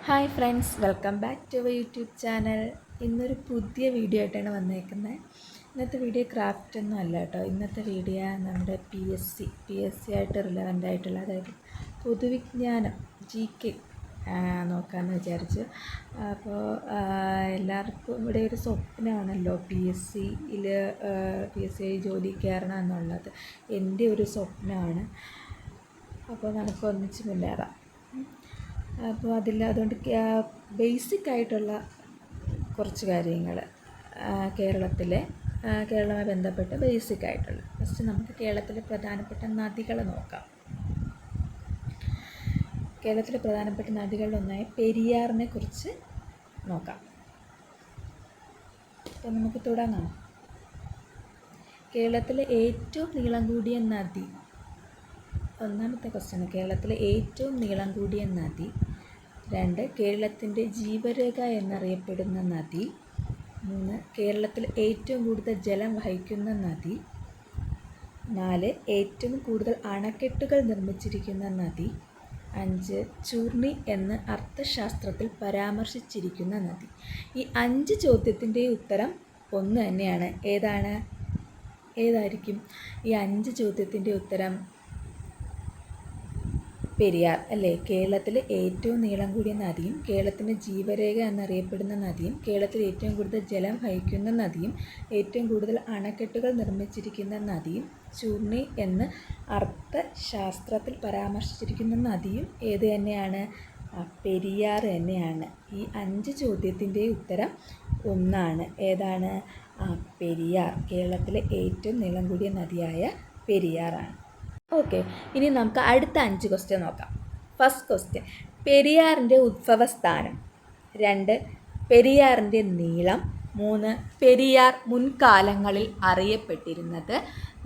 Hi friends, welcome back to our YouTube channel. ഇന്നൊരു പുതിയ video ആയിട്ടാണ് വന്നേക്കുന്നത്. ഇന്നത്തെ വീഡിയോ ക്രാഫ്റ്റ് ഒന്നും അല്ല കേട്ടോ. ഇന്നത്തെ വീഡിയോ നമ്മുടെ പി എസ് സി ആയിട്ട് റിലവൻ്റ് ആയിട്ടുള്ള, അതായത് പൊതുവിജ്ഞാനം GK നോക്കാമെന്ന് വിചാരിച്ചു. അപ്പോൾ എല്ലാവർക്കും ഇവിടെ ഒരു സ്വപ്നമാണല്ലോ പി എസ് സി ജോലി കയറണം എന്നുള്ളത്. എൻ്റെ ഒരു സ്വപ്നമാണ്. അപ്പോൾ നമുക്ക് ഒന്നിച്ച് മുന്നേറാം. അപ്പോൾ അതുകൊണ്ട് ബേസിക്കായിട്ടുള്ള കുറച്ച് കാര്യങ്ങൾ കേരളവുമായി ബന്ധപ്പെട്ട് ബേസിക്കായിട്ടുള്ള, ഫസ്റ്റ് നമുക്ക് കേരളത്തിലെ പ്രധാനപ്പെട്ട നദികൾ നോക്കാം. കേരളത്തിലെ പ്രധാനപ്പെട്ട നദികളിലൊന്നായ പെരിയാറിനെ കുറിച്ച് നോക്കാം. അപ്പോൾ നമുക്ക് തുടങ്ങാം. കേരളത്തിലെ ഏറ്റവും നീളം കൂടിയ നദി, ഒന്നാമത്തെ ക്വസ്റ്റ്യൻ, കേരളത്തിലെ ഏറ്റവും നീളം കൂടിയ നദി. 2, കേരളത്തിൻ്റെ ജീവരേഖ എന്നറിയപ്പെടുന്ന നദി. 3, കേരളത്തിൽ ഏറ്റവും കൂടുതൽ ജലം വഹിക്കുന്ന നദി. 4, ഏറ്റവും കൂടുതൽ അണക്കെട്ടുകൾ നിർമ്മിച്ചിരിക്കുന്ന നദി. 5, ചൂർണി എന്ന് അർത്ഥശാസ്ത്രത്തിൽ പരാമർശിച്ചിരിക്കുന്ന നദി. ഈ 5 ചോദ്യത്തിൻ്റെ ഉത്തരം ഒന്ന് തന്നെയാണ്. ഏതായിരിക്കും ഈ 5 ചോദ്യത്തിൻ്റെ ഉത്തരം? പെരിയാർ അല്ലേ? കേരളത്തിലെ ഏറ്റവും നീളം കൂടിയ നദിയും, കേരളത്തിൻ്റെ ജീവരേഖ എന്നറിയപ്പെടുന്ന നദിയും, കേരളത്തിൽ ഏറ്റവും കൂടുതൽ ജലം വഹിക്കുന്ന നദിയും, ഏറ്റവും കൂടുതൽ അണക്കെട്ടുകൾ നിർമ്മിച്ചിരിക്കുന്ന നദിയും, ചൂർണി എന്ന് അർത്ഥശാസ്ത്രത്തിൽ പരാമർശിച്ചിരിക്കുന്ന നദിയും ഏത് തന്നെയാണ്? പെരിയാർ തന്നെയാണ്. ഈ 5 ചോദ്യത്തിൻ്റെ ഉത്തരം ഒന്നാണ്. ഏതാണ്? പെരിയാർ. കേരളത്തിലെ ഏറ്റവും നീളം കൂടിയ നദിയായ പെരിയാറാണ്. ഓക്കെ, ഇനി നമുക്ക് അടുത്ത 5 ക്വസ്റ്റ്യൻ നോക്കാം. First question, പെരിയാറിൻ്റെ ഉത്ഭവസ്ഥാനം. 2, പെരിയാറിൻ്റെ നീളം. 3, പെരിയാർ മുൻകാലങ്ങളിൽ അറിയപ്പെട്ടിരുന്നത്.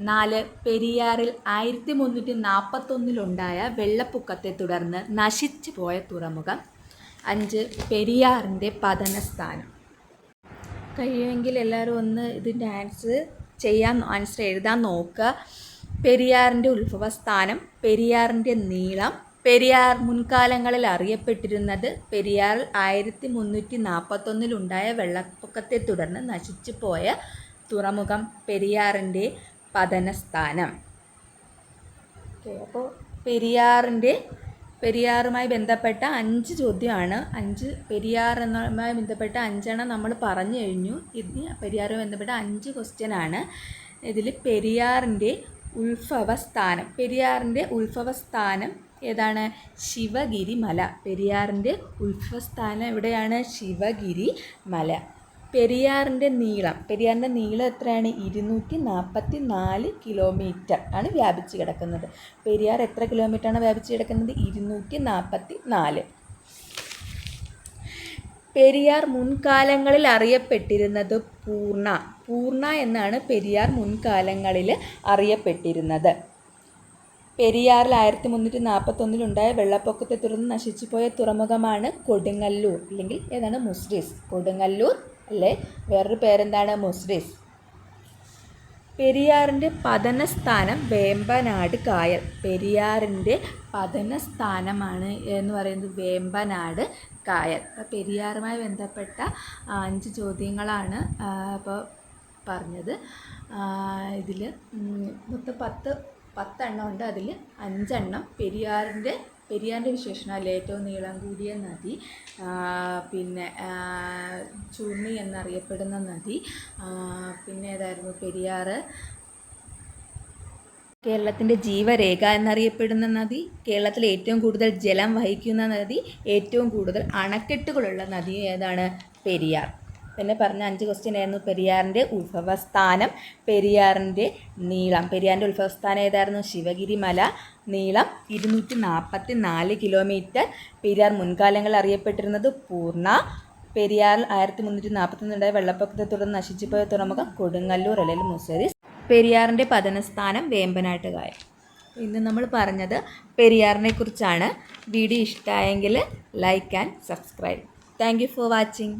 4, പെരിയാറിൽ 1341 വെള്ളപ്പൊക്കത്തെ തുടർന്ന് നശിച്ചു പോയ തുറമുഖം. 5, പെരിയാറിൻ്റെ പതനസ്ഥാനം. കഴിയുമെങ്കിൽ എല്ലാവരും ഒന്ന് ഇതിൻ്റെ ആൻസർ എഴുതാൻ നോക്കുക. പെരിയാറിൻ്റെ ഉത്ഭവസ്ഥാനം, പെരിയാറിൻ്റെ നീളം, പെരിയാർ മുൻകാലങ്ങളിൽ അറിയപ്പെട്ടിരുന്നത്, പെരിയാറിൽ 1341 വെള്ളപ്പൊക്കത്തെ തുടർന്ന് നശിച്ചു പോയ തുറമുഖം, പെരിയാറിൻ്റെ പതനസ്ഥാനം. ഓക്കെ, അപ്പോൾ പെരിയാറുമായി ബന്ധപ്പെട്ട 5 ചോദ്യമാണ്. പെരിയാറുമായി ബന്ധപ്പെട്ട 5 നമ്മൾ പറഞ്ഞു കഴിഞ്ഞു. ഇത് പെരിയാറുമായി ബന്ധപ്പെട്ട 5 ക്വസ്റ്റ്യനാണ്. ഇതിൽ പെരിയാറിൻ്റെ ഉത്ഭവസ്ഥാനം ഏതാണ്? ശിവഗിരി മല. പെരിയാറിൻ്റെ ഉത്ഭവസ്ഥാനം എവിടെയാണ്? ശിവഗിരി മല. പെരിയാറിൻ്റെ നീളം എത്രയാണ്? 244 കിലോമീറ്റർ ആണ് വ്യാപിച്ച് കിടക്കുന്നത്. പെരിയാർ എത്ര കിലോമീറ്ററാണ് വ്യാപിച്ച് കിടക്കുന്നത്? 244. പെരിയാർ മുൻകാലങ്ങളിൽ അറിയപ്പെട്ടിരുന്നത് പൂർണ്ണ എന്നാണ് പെരിയാർ മുൻകാലങ്ങളിൽ അറിയപ്പെട്ടിരുന്നത്. പെരിയാറിൽ 1341 വെള്ളപ്പൊക്കത്തെ തുടർന്ന് നശിച്ചുപോയ തുറമുഖമാണ് കൊടുങ്ങല്ലൂർ, അല്ലെങ്കിൽ ഏതാണ്? മുസിറിസ്. കൊടുങ്ങല്ലൂർ അല്ലേ? വേറൊരു പേരെന്താണ്? മുസിറിസ്. പെരിയാറിൻ്റെ പതനസ്ഥാനം വേമ്പനാട് കായൽ. പെരിയാറിൻ്റെ പതനസ്ഥാനമാണ് എന്ന് പറയുന്നത് വേമ്പനാട് കായൽ. അപ്പോൾ പെരിയാറുമായി ബന്ധപ്പെട്ട 5 ചോദ്യങ്ങളാണ് അപ്പോൾ പറഞ്ഞത്. ഇതിൽ മൊത്തം 10 ഉണ്ട്. അതിൽ 5 പെരിയാറിൻ്റെ വിശേഷണം അല്ലേ? ഏറ്റവും നീളം കൂടിയ നദി, പിന്നെ ചൂർണി എന്നറിയപ്പെടുന്ന നദി, പിന്നെ ഏതായിരുന്നു? പെരിയാർ. കേരളത്തിൻ്റെ ജീവരേഖ എന്നറിയപ്പെടുന്ന നദി, കേരളത്തിൽ ഏറ്റവും കൂടുതൽ ജലം വഹിക്കുന്ന നദി, ഏറ്റവും കൂടുതൽ അണക്കെട്ടുകളുള്ള നദി ഏതാണ്? പെരിയാർ. പിന്നെ പറഞ്ഞ 5 ക്വസ്റ്റ്യൻ ആയിരുന്നു. പെരിയാറിൻ്റെ ഉത്ഭവസ്ഥാനം, പെരിയാറിൻ്റെ നീളം. പെരിയാറിൻ്റെ ഉത്ഭവസ്ഥാനം ഏതായിരുന്നു? ശിവഗിരി മല. നീളം 244 കിലോമീറ്റർ. പെരിയാർ മുൻകാലങ്ങളിൽ അറിയപ്പെട്ടിരുന്നത് പൂർണ്ണ. പെരിയാറിൽ 1341 വെള്ളപ്പൊക്കത്തെ തുടർന്ന് നശിച്ചുപോയ തുറമുഖം കൊടുങ്ങല്ലൂർ അല്ലെങ്കിൽ മുസിറിസ്. പെരിയാറിൻ്റെ പതനസ്ഥാനം വേമ്പനാട്ട് കായൽ. ഇന്ന് നമ്മൾ പറഞ്ഞത് പെരിയാറിനെ കുറിച്ചാണ്. വീഡിയോ ഇഷ്ടമായെങ്കിൽ like and subscribe. Thank you for watching.